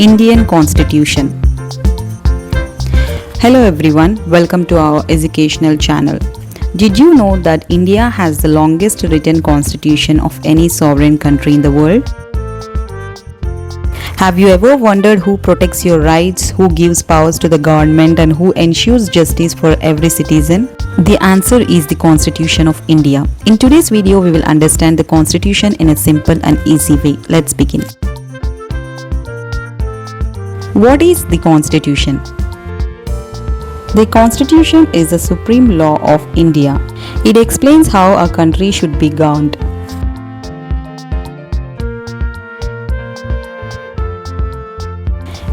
Indian Constitution. Hello everyone, welcome to our educational channel. Did you know that India has the longest written constitution of any sovereign country in the world? Have you ever wondered who protects your rights, who gives powers to the government, and who ensures justice for every citizen? The answer is the Constitution of India. In today's video, we will understand the Constitution in a simple and easy way. Let's begin. What is the Constitution? The Constitution is the supreme law of India. It explains how a country should be governed.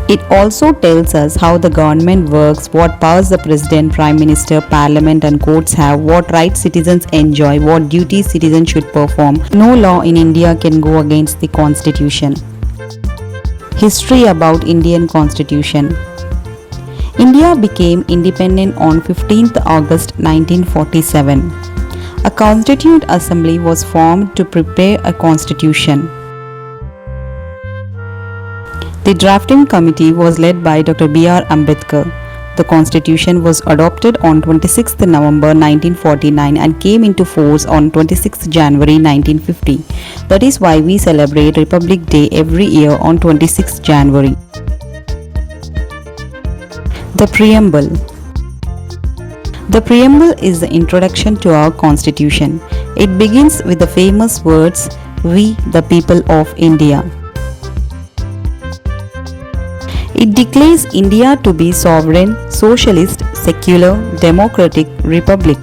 It also tells us how the government works, what powers the President, Prime Minister, Parliament and courts have, what rights citizens enjoy, what duties citizens should perform. No law in India can go against the Constitution. History about Indian Constitution. India became independent on 15th August 1947. A Constituent Assembly was formed to prepare a constitution. The drafting committee was led by Dr. B.R. Ambedkar. The constitution was adopted on 26th November 1949 and came into force on 26th January 1950. That is why we celebrate Republic Day every year on 26th January. The Preamble. The Preamble is the introduction to our Constitution. It begins with the famous words, "We, the people of India." It declares India to be sovereign, socialist, secular, democratic republic.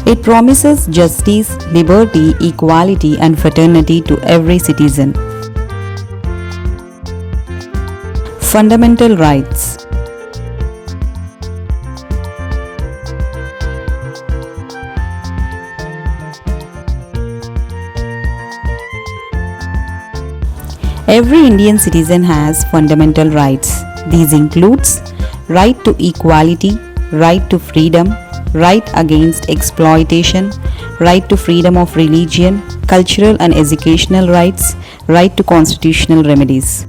It promises justice, liberty, equality and fraternity to every citizen. Fundamental rights. Every Indian citizen has fundamental rights. These includes right to equality, right to freedom, right against exploitation, right to freedom of religion, cultural and educational rights, right to constitutional remedies.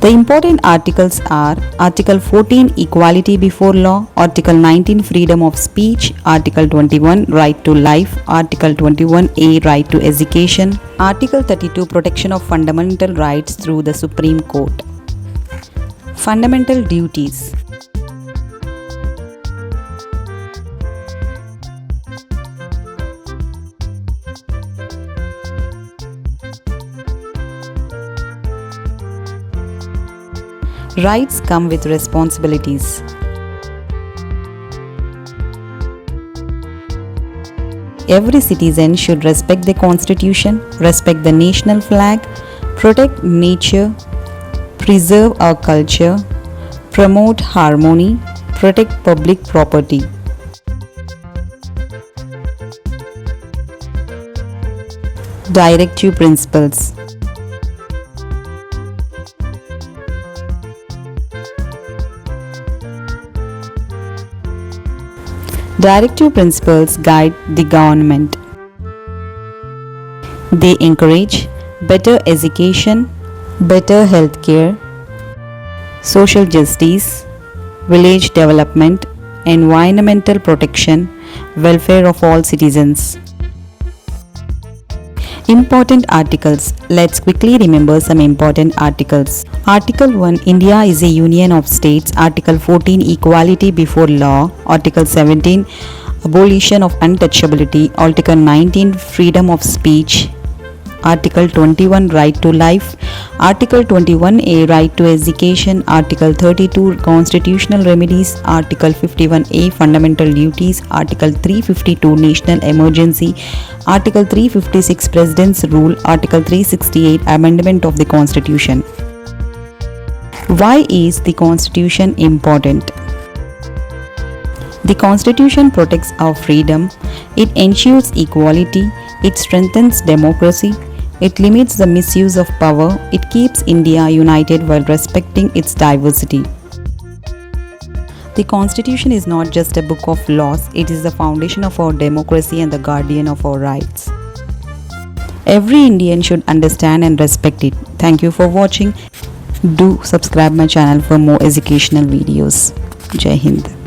The important articles are Article 14 Equality before law, Article 19 Freedom of speech, Article 21 Right to life, Article 21A Right to education, Article 32 Protection of fundamental rights through the Supreme Court. Fundamental duties. Rights come with responsibilities. Every citizen should respect the Constitution, respect the national flag, protect nature, preserve our culture, promote harmony, protect public property. Directive Principles. Directive principles guide the government. They encourage better education, better healthcare, social justice, village development, environmental protection, welfare of all citizens. Important articles. Let's quickly remember some important articles. Article 1 India is a union of states. Article 14 Equality before law. Article 17 Abolition of untouchability. Article 19 Freedom of speech. Article 21 Right to life. Article 21A Right to education. Article 32 Constitutional remedies. Article 51A Fundamental duties. Article 352 National emergency. Article 356 President's rule. Article 368 Amendment of the Constitution. Why is the Constitution important? The Constitution protects our freedom. It ensures equality. It strengthens democracy. It limits the misuse of power. It keeps India united while respecting its diversity. The Constitution is not just a book of laws, it is the foundation of our democracy and the guardian of our rights. Every Indian should understand and respect it. Thank you for watching. Do subscribe my channel for more educational videos. Jai Hind.